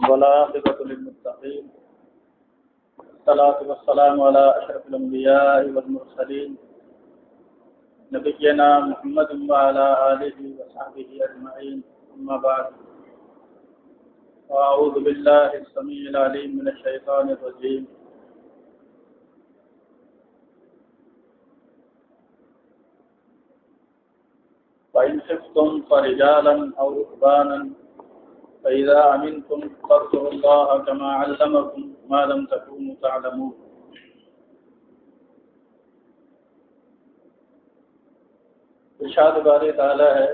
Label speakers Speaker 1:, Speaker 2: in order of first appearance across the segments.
Speaker 1: والعاقبة للمتقين والصلاة والسلام على أشرف الأنبياء والمرسلين نبينا محمد وعلى آله وصحبه أجمعين أما بعد أعوذ بالله السميع العليم من الشيطان الرجيم وإن خفتم فرجالا أو ركبانا فإذا أمنتم فاذكروا الله كما علمكم ما لم تكونوا تعلمون. ارشاد باری تعالی ہے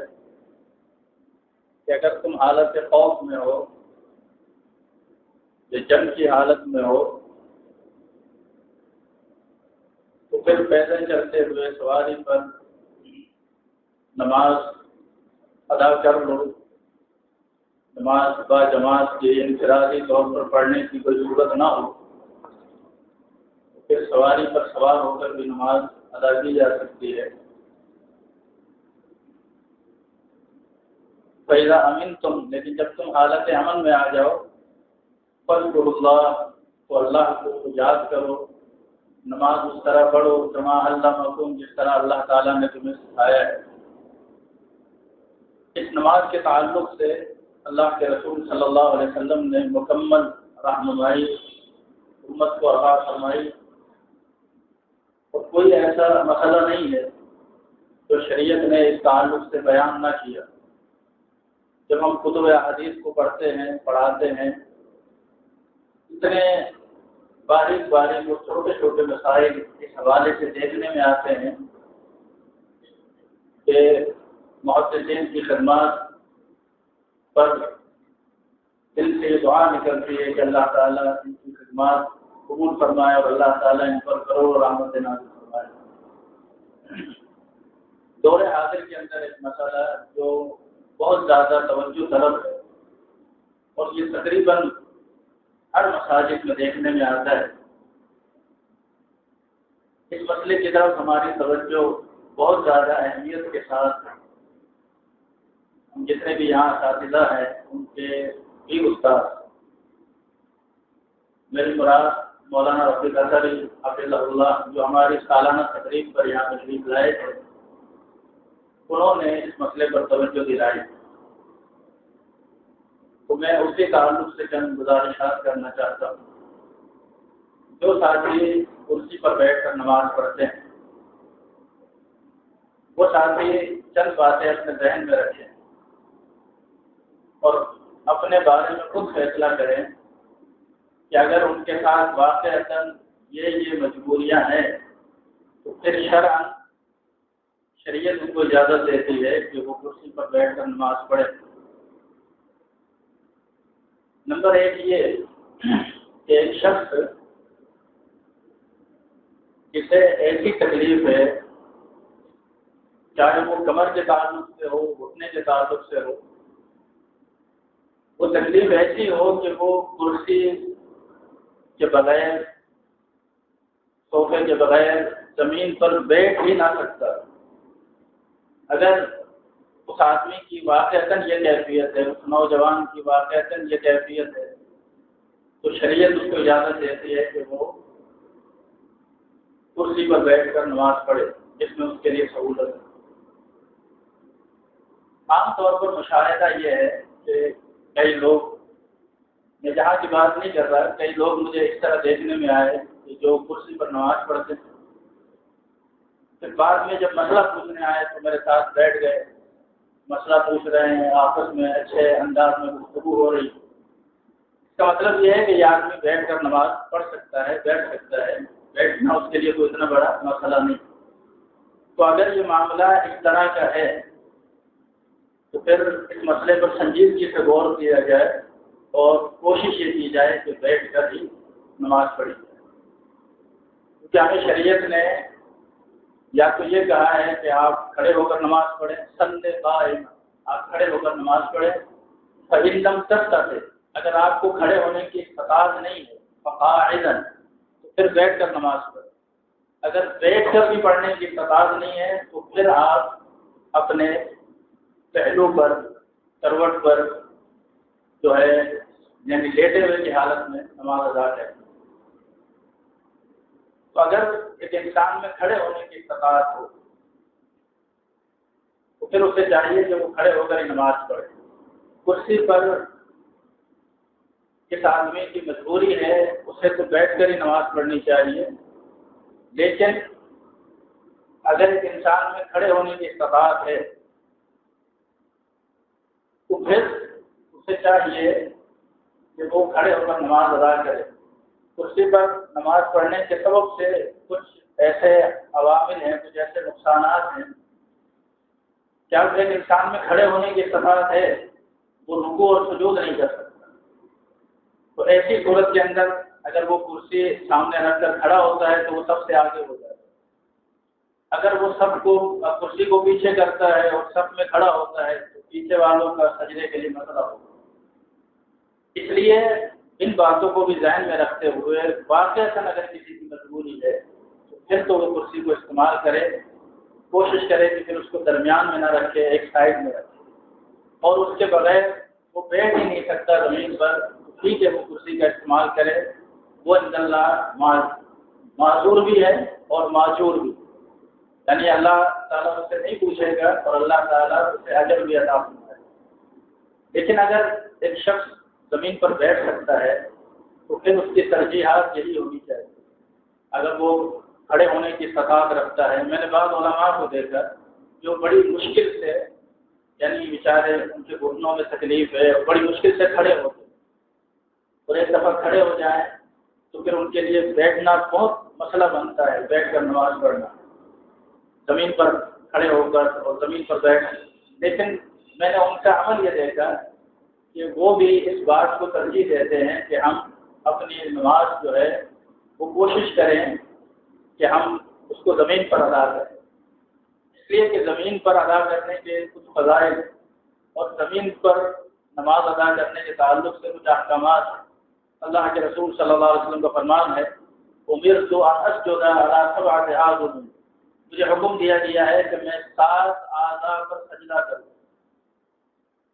Speaker 1: کہ اگر تم حالت خوف میں ہو یا جنگ کی حالت میں ہو تو پھر پیدل چلتے ہوئے سواری پر نماز ادا کر لو. نماز با جماعت کی انفرادی طور پر پڑھنے کی کوئی ضرورت نہ ہو تو پھر سواری پر سوار ہو کر بھی نماز ادا کی جا سکتی ہے. فَإِذَا أَمِنْتُمْ لیکن جب تم حالت امن میں آ جاؤ فَاذْكُرُوا اللَّهَ تو اللہ کو یاد کرو. نماز اس طرح پڑھو كَمَا عَلَّمَكُمْ جس طرح اللہ تعالیٰ نے تمہیں سکھایا ہے. اس نماز کے تعلق سے اللہ کے رسول صلی اللہ علیہ وسلم نے مکمل رہنمائی امت کو عطا فرمائی اور کوئی ایسا مسئلہ نہیں ہے جو شریعت نے اس تعلق سے بیان نہ کیا. جب ہم کتب احادیث کو پڑھتے ہیں پڑھاتے ہیں اتنے باریک باریک اور چھوٹے چھوٹے مسائل اس حوالے سے دیکھنے میں آتے ہیں کہ محدثین کی خدمات پر دل سے یہ دعا نکلتی ہے کہ اللہ تعالیٰ ان کی خدمات قبول فرمائے اور اللہ تعالیٰ ان پر کروڑ رحمت نازل فرمائے. دور حاضر کے اندر ایک مسئلہ جو بہت زیادہ توجہ طلب ہے اور یہ تقریباً ہر مساجد میں دیکھنے میں آتا ہے. اس مسئلے کی طرف ہماری توجہ بہت زیادہ اہمیت کے ساتھ ہم جتنے بھی یہاں اساتذہ ہیں ان کے بھی استاد میری مراد مولانا رفیق اظہری حفظہ اللہ جو ہماری سالانہ تقریب پر یہاں تشریف لائے تھے انہوں نے اس مسئلے پر توجہ دلائی. تو میں اسی تعلق سے چند گزارشات کرنا چاہتا ہوں. جو ساتھی کرسی پر بیٹھ کر نماز پڑھتے ہیں وہ ساتھی چند باتیں اپنے ذہن میں رکھیں اور اپنے بارے میں خود فیصلہ کریں کہ اگر ان کے ساتھ واقعتاً یہ مجبوریاں ہیں تو پھر شریعت ان کو اجازت دیتی ہے کہ وہ کرسی پر بیٹھ کر نماز پڑھے. نمبر 1 یہ کہ ایک شخص جسے ایسی تکلیف ہے چاہے وہ کمر کے تعلق سے ہو گھٹنے کے تعلق سے ہو وہ تکلیف ایسی ہو کہ وہ کرسی کے بغیر صوفے کے بغیر زمین پر بیٹھ ہی نہ سکتا. اگر اس آدمی کی واقعتاً یہ کیفیت ہے اس نوجوان کی واقعتاً یہ کیفیت ہے تو شریعت اس کو اجازت دیتی ہے کہ وہ کرسی پر بیٹھ کر نماز پڑھے جس میں اس کے لیے سہولت ہے. عام طور پر مشاہدہ یہ ہے کہ کئی لوگ میں جہاں کی بات نہیں کر رہا کئی لوگ مجھے اس طرح دیکھنے میں آئے کہ جو کرسی پر نماز پڑھتے ہیں پھر بعد میں جب مسئلہ پوچھنے آئے تو میرے ساتھ بیٹھ گئے مسئلہ پوچھ رہے ہیں آپس میں اچھے انداز میں گفتگو ہو رہی. اس کا مطلب یہ ہے کہ یہ آدمی بیٹھ کر نماز پڑھ سکتا ہے بیٹھ سکتا ہے بیٹھنا اس کے لیے کوئی اتنا بڑا مسئلہ نہیں. تو اگر یہ معاملہ اس طرح کا ہے تو پھر اس مسئلے پر سنجیدگی سے غور کیا جائے اور کوشش یہ کی جائے کہ بیٹھ کر ہی نماز پڑھی جائے. کیونکہ ہمیں شریعت نے یا تو یہ کہا ہے کہ آپ کھڑے ہو کر نماز پڑھیں سندے قائم آپ کھڑے ہو کر نماز پڑھیں. فَإِن لَمْ تَسْتَطِعْ اگر آپ کو کھڑے ہونے کی استطاعت نہیں ہے فَقَاعِدًا تو پھر بیٹھ کر نماز پڑھیں. اگر بیٹھ کر بھی پڑھنے کی استطاعت نہیں ہے تو پھر آپ اپنے پہلو پر کروٹ پر جو ہے یعنی لیٹے ہوئے کی حالت میں نماز ادا کرے. تو اگر ایک انسان میں کھڑے ہونے کی استطاعت ہو تو پھر اسے چاہیے کہ وہ کھڑے ہو کر ہی نماز پڑھے. کرسی پر جس آدمی کی مجبوری ہے اسے تو بیٹھ کر ہی نماز پڑھنی چاہیے، لیکن اگر ایک انسان میں کھڑے ہونے کی استطاعت ہے تو پھر اسے چاہیے کہ وہ کھڑے ہو کر نماز ادا کرے. کرسی پر نماز پڑھنے کے سبب سے کچھ ایسے عوامل ہیں، کچھ ایسے نقصانات ہیں کہ اگر ایک انسان میں کھڑے ہونے کی استطاعت ہے وہ رکوع اور سجود نہیں کر سکتا. تو ایسی صورت کے اندر اگر وہ کرسی سامنے رکھ کر کھڑا ہوتا ہے تو وہ سب سے آگے ہو جاتا ہے. اگر وہ سب کو کرسی کو پیچھے کرتا ہے اور سب میں کھڑا ہوتا ہے تو پیچھے والوں کا سجدے کے لیے مسئلہ ہوگا. اس لیے ان باتوں کو بھی ذہن میں رکھتے ہوئے واقعتاً اگر کسی کی مجبوری ہے تو پھر تو وہ کرسی کو استعمال کرے، کوشش کرے کہ پھر اس کو درمیان میں نہ رکھے، ایک سائڈ میں رکھے. اور اس کے بغیر وہ بیٹھ ہی نہیں سکتا زمین پر، ٹھیک ہے وہ کرسی کا استعمال کرے. وہ عند اللہ معذور بھی ہے اور معجور بھی، یعنی اللہ تعالیٰ اس سے نہیں پوچھے گا اور اللہ تعالیٰ اسے اجر بھی عطا فرمائے گا. لیکن اگر ایک شخص زمین پر بیٹھ سکتا ہے تو پھر اس کی ترجیحات یہی ہونی چاہیے. اگر وہ کھڑے ہونے کی استطاعت رکھتا ہے، میں نے بعض علماء کو دیکھا جو بڑی مشکل سے، یعنی بیچارے ان کے گھٹنوں میں تکلیف ہے اور بڑی مشکل سے کھڑے ہوتے ہیں، اور ایک دفعہ کھڑے ہو جائیں تو پھر ان کے لیے بیٹھنا بہت مسئلہ بنتا ہے. بیٹھ کر نماز پڑھنا، زمین پر کھڑے ہو کر اور زمین پر بیٹھ. لیکن میں نے ان کا عمل یہ دیکھا کہ وہ بھی اس بات کو ترجیح دیتے ہیں کہ ہم اپنی نماز جو ہے وہ کوشش کریں کہ ہم اس کو زمین پر ادا کریں، اس لیے کہ زمین پر ادا کرنے کے کچھ فضائل اور زمین پر نماز ادا کرنے کے تعلق سے کچھ احکامات. اللہ کے رسول صلی اللہ علیہ وسلم کا فرمان ہے امرت ان اسجد علی سبعۃ اعظم، مجھے حکم دیا گیا ہے کہ میں 7 اعضاء پر سجدہ کروں.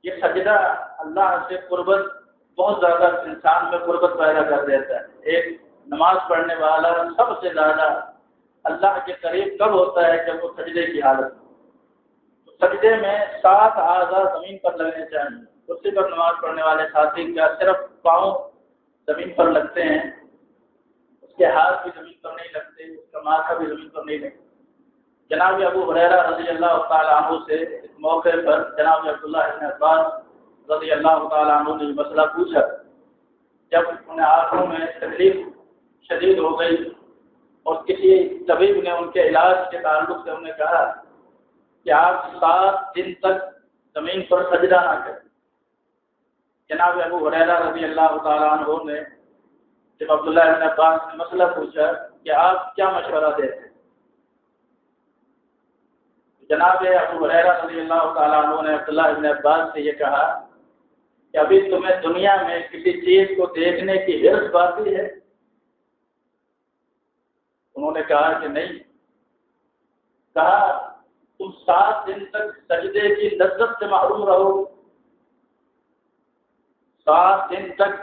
Speaker 1: یہ سجدہ اللہ سے قربت بہت زیادہ انسان میں قربت پیدا کر دیتا ہے. ایک نماز پڑھنے والا سب سے زیادہ اللہ کے قریب کب ہوتا ہے؟ جب وہ سجدے کی حالت میں. تو سجدے میں 7 اعضاء زمین پر لگنے چاہیے. کرسی پر نماز پڑھنے والے ساتھی کا صرف پاؤں زمین پر لگتے ہیں، اس کے ہاتھ بھی زمین پر نہیں لگتے، اس کا ماتھا بھی زمین پر نہیں لگتا. جناب ابو ہریرہ رضی اللہ تعالیٰ عنہ سے اس موقع پر جناب عبداللہ ابن عباس رضی اللہ تعالیٰ عنہ نے یہ مسئلہ پوچھا جب انہیں آنکھوں میں تکلیف شدید ہو گئی اور کسی طبیب نے ان کے علاج کے تعلق سے انہیں کہا کہ آپ 7 دن تک زمین پر سجدہ نہ کریں. جناب ابو ہریرہ رضی اللہ تعالیٰ عنہ نے جب عبداللہ ابن عباس نے مسئلہ پوچھا کہ آپ کیا مشورہ دیتے ہیں، جناب ابو ہریرہ رضی اللہ تعالیٰ عنہ نے عبداللہ ابن عباس سے یہ کہا کہ ابھی تمہیں دنیا میں کسی چیز کو دیکھنے کی حرص باقی ہے؟ انہوں نے کہا کہ نہیں. کہا تم 7 دن تک سجدے کی لذت سے محروم رہو. 7 دن تک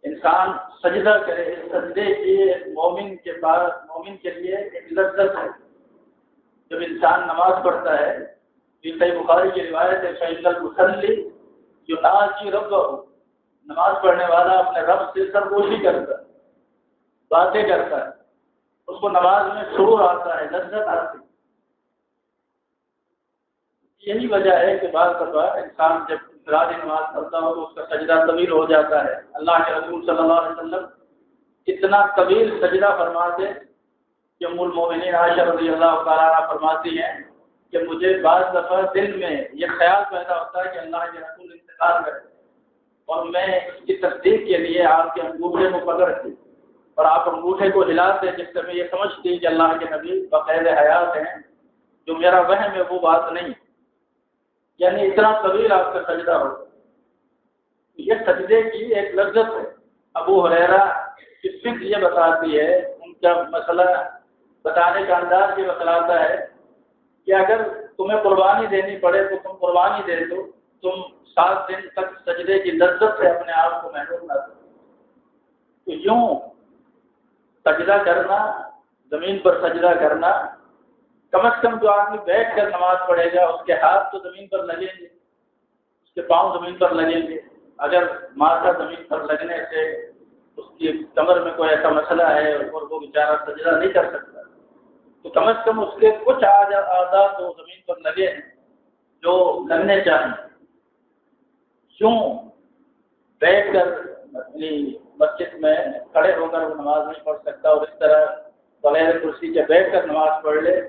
Speaker 1: انسان سجدہ کرے، سجدے کی مومن کے پاس، مومن کے لیے ایک لذت ہے. جب انسان نماز پڑھتا ہے، یہ صحیح بخاری کی روایت ہے، فإن المصلی يناجي ربه، نماز پڑھنے والا اپنے رب سے سرگوشی کرتا ہے، باتیں کرتا ہے، اس کو نماز میں سرور آتا ہے، لذت آتی ہے. یہی وجہ ہے کہ بعض دفعہ انسان جب انفرادی نماز پڑھتا ہو تو اس کا سجدہ طویل ہو جاتا ہے. اللہ کے رسول صلی اللہ علیہ وسلم اتنا طویل سجدہ فرماتے کہ ام المومنین عائشہ رضی اللہ تعالیٰ عنہ فرماتی ہیں کہ مجھے بعض دفعہ دل میں یہ خیال پیدا ہوتا ہے کہ اللہ کے رسول انتقال کرے، اور میں اس کی تصدیق کے لیے آپ کے انگوٹھے کو پکڑتی اور آپ انگوٹھے کو ہلاتے جس سے میں یہ سمجھتی کہ اللہ کے نبی بقید حیات ہیں. جو میرا وہم ہے وہ بات نہیں، یعنی اتنا طویل آپ کا سجدہ ہوتا. یہ سجدے کی ایک لذت ہے. ابو ہریرہ کی فکر یہ بتاتی ہے، ان کا مسئلہ بتانے کا انداز یہ بتلاتا ہے کہ اگر تمہیں قربانی دینی پڑے تو تم قربانی دے دو، تم 7 دن تک سجدے کی لذت سے اپنے آپ کو محروم نہ کرو۔ تو یوں سجدہ کرنا، زمین پر سجدہ کرنا، کم از کم جو آدمی بیٹھ کر نماز پڑھے گا اس کے ہاتھ تو زمین پر لگیں گے، اس کے پاؤں زمین پر لگیں گے۔ اگر ماتھا زمین پر لگنے سے اس کی کمر میں کوئی ایسا مسئلہ ہے اور وہ بیچارہ سجدہ نہیں کر سکتا، تو کم از کم اس کے کچھ اعضاء تو زمین پر لگے ہیں جو لگنے چاہیے۔ کیوں بیٹھ کر اپنی مسجد میں کھڑے ہو کر وہ نماز نہیں پڑھ سکتا اور اس طرح بغیر کرسی کے بیٹھ کر نماز پڑھ لے،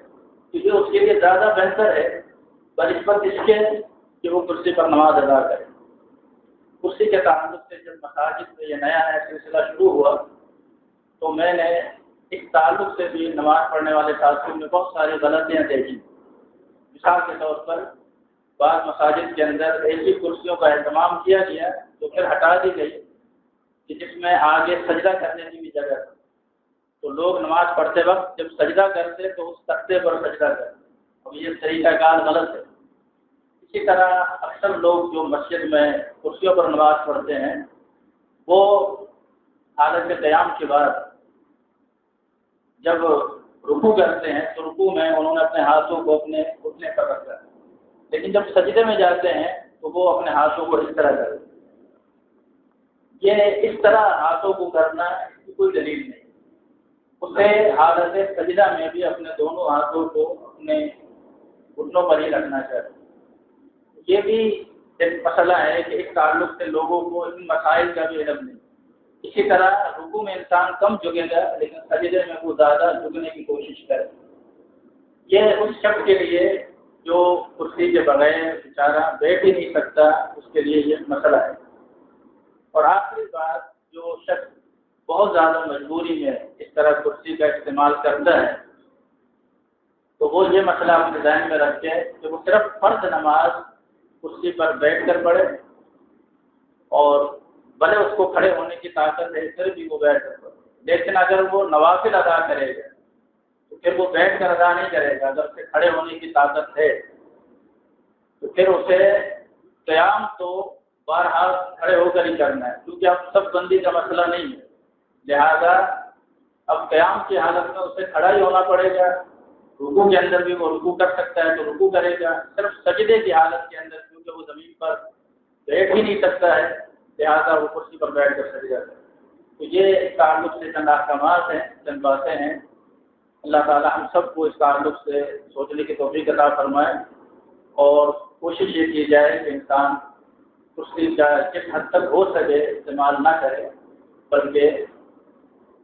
Speaker 1: تو یہ اس کے لیے زیادہ بہتر ہے بنسبت اس کے کہ وہ کرسی پر نماز ادا کرے۔ کرسی کے تعلق سے جب مساجد میں یہ نیا سلسلہ شروع ہوا تو میں نے اس تعلق سے بھی نماز پڑھنے والے ساتھیوں میں بہت ساری غلطیاں دیکھی۔ مثال کے طور پر بعض مساجد کے اندر ایسی کرسیوں کا اہتمام کیا گیا تو پھر ہٹا دی گئی کہ جس میں آگے سجدہ کرنے کی بھی جگہ ہے، تو لوگ نماز پڑھتے وقت جب سجدہ کرتے تو اس تختے پر سجدہ کرتے، اب یہ طریقہ کار غلط ہے۔ اسی طرح اکثر لوگ جو مسجد میں کرسیوں پر نماز پڑھتے ہیں وہ حالت قیام کے بعد جب رکوع کرتے ہیں تو رکوع میں انہوں نے اپنے ہاتھوں کو اپنے گھٹنے پر رکھا ہے، لیکن جب سجدے میں جاتے ہیں تو وہ اپنے ہاتھوں کو اس طرح کرتے ہیں۔ یہ اس طرح ہاتھوں کو کرنا اس کی کوئی دلیل نہیں، اسے حالت سجدہ میں بھی اپنے دونوں ہاتھوں کو اپنے گھٹنوں پر ہی رکھنا چاہیے۔ یہ بھی ایک مسئلہ ہے کہ اس تعلق سے لوگوں کو ان مسائل کا بھی علم نہیں۔ اسی طرح رکوع میں انسان کم جھکے گا لیکن سجدے میں وہ زیادہ جھکنے کی کوشش کرے، یہ اس شخص کے لیے جو کرسی کے بغیر بیچارہ بیٹھ ہی نہیں سکتا اس کے لیے یہ مسئلہ ہے۔ اور آخری بات، جو شخص بہت زیادہ مجبوری میں اس طرح کرسی کا استعمال کرتا ہے تو وہ یہ مسئلہ اپنے ذہن میں رکھے کہ وہ صرف فرض نماز کرسی پر بیٹھ کر پڑھے، اور بھلے اس کو کھڑے ہونے کی طاقت ہے پھر بھی وہ بیٹھ کر پڑھے، لیکن اگر وہ نوافل ادا کرے گا تو پھر وہ بیٹھ کر ادا نہیں کرے گا۔ اگر اسے کھڑے ہونے کی طاقت ہے تو پھر اسے قیام تو بہرحال کھڑے ہو کر ہی کرنا ہے، کیونکہ اب سب بندی کا مسئلہ نہیں ہے، لہذا اب قیام کی حالت میں اسے کھڑا ہی ہونا پڑے گا۔ رکوع کے اندر بھی وہ رکوع کر سکتا ہے تو رکوع کرے گا، صرف سجدے کی حالت کے اندر کیونکہ وہ زمین پر بیٹھ ہی نہیں سکتا ہے لہذا وہ کرسی پر بیٹھ کر سجدہ کرے۔ تو یہ اس تعلق سے چند احکامات ہیں، چند باتیں ہیں۔ اللہ تعالی ہم سب کو اس تعلق سے سوچنے کی توفیق عطا فرمائے، اور کوشش یہ کی جائے کہ انسان کرسی کا جس حد تک ہو سکے استعمال نہ کرے بلکہ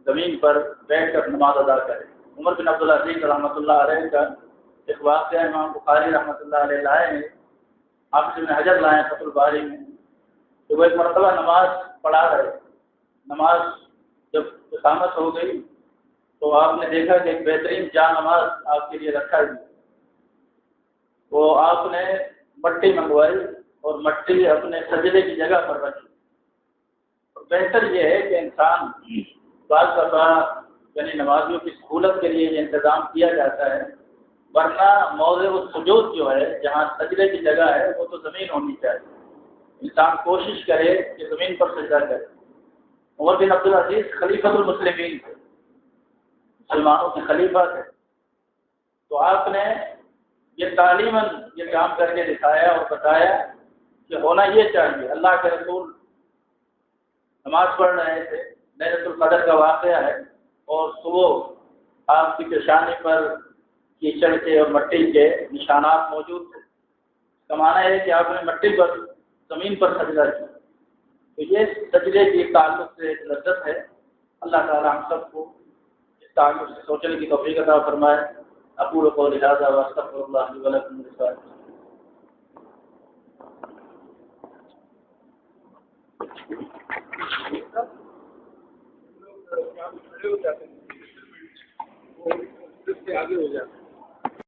Speaker 1: زمین پر بیٹھ کر نماز ادا کرے۔ عمر بن عبدالعزیز رحمۃ اللہ علیہ کا ایک واقعہ امام بخاری رحمۃ اللہ علیہ لائے ہیں، آپ ابن حجر لائے فتح الباری میں، کہ وہ ایک مرتبہ نماز پڑھا رہے، نماز جب اقامت ہو گئی تو آپ نے دیکھا کہ ایک بہترین جا نماز آپ کے لیے رکھا ہے، وہ آپ نے مٹی منگوائی اور مٹی اپنے سجدے کی جگہ پر رکھی۔ اور بہتر یہ ہے کہ انسان بعض دفعہ یعنی نمازیوں کی سہولت کے لیے یہ انتظام کیا جاتا ہے، ورنہ موضع السجود جو ہے جہاں سجدے کی جگہ ہے وہ تو زمین ہونی چاہیے، انسان کوشش کرے کہ زمین پر سجدہ کرے۔ عمر بن عبدالعزیز خلیفۃ المسلمین تھے، مسلمانوں کے خلیفہ تھے، تو آپ نے یہ تعلیماً یہ کام کر کے دکھایا اور بتایا کہ ہونا یہ چاہیے۔ اللہ کے رسول نماز پڑھ رہے تھے، لیلۃ القدر کا واقعہ ہے، اور صبح آپ کی پیشانی پر کیچڑ کے اور مٹی کے نشانات موجود تھے، اس کا معنی ہے کہ آپ نے مٹی پر زمین پر سجدہ کیا۔ تو یہ سجدے کی تعلق سے ایک لذت ہے۔ اللہ تعالی ہم سب کو اس تعلق سے سوچنے کی توفیق عطا فرمائے۔ اقول قولی ھذا واستغفر اللہ لی ولکم۔